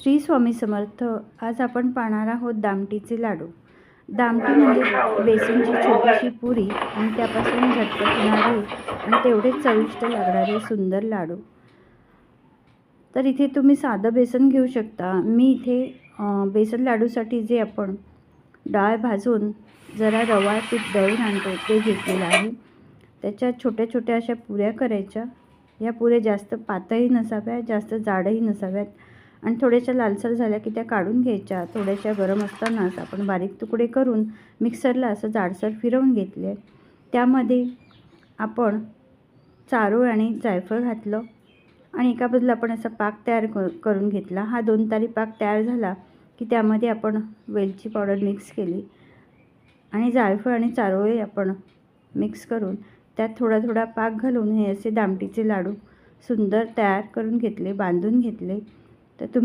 श्री स्वामी समर्थ. आज आपण पाहणार आहोत दामटीचे लाडू. दामटी म्हणजे बेसनची छोटीशी पुरी आणि त्यापासून झटपट होणारे आणि तेवढेच चविष्ट लागणारे सुंदर लाडू. तर इथे तुम्ही साधं बेसन घेऊ शकता. मी इथे बेसन लाडूसाठी जे आपण डाळ भाजून जरा रवा पीठ दळून आणतो ते घेतलेलं आहे. त्याच्या छोट्या छोट्या अशा पुऱ्या करायच्या. या पुऱ्या जास्त पातळही नसाव्यात, जास्त जाडही नसाव्यात आणि थोड्याशा लालसर झाल्या की त्या काढून घ्यायच्या. थोड्याशा गरम असतानाच आपण बारीक तुकडे करून मिक्सरला असं जाडसर फिरवून घेतले. त्यामध्ये आपण चारोळ आणि जायफळ घातलं आणि एका बाजूला आपण असा पाक तयार करून घेतला. हा 2 तारी पाक तयार झाला की त्यामध्ये आपण वेलची पावडर मिक्स केली आणि जायफळ आणि चारोळे आपण मिक्स करून त्यात थोडा थोडा पाक घालून हे असे दामटीचे लाडू सुंदर तयार करून घेतले, बांधून घेतले. तर तुम्ही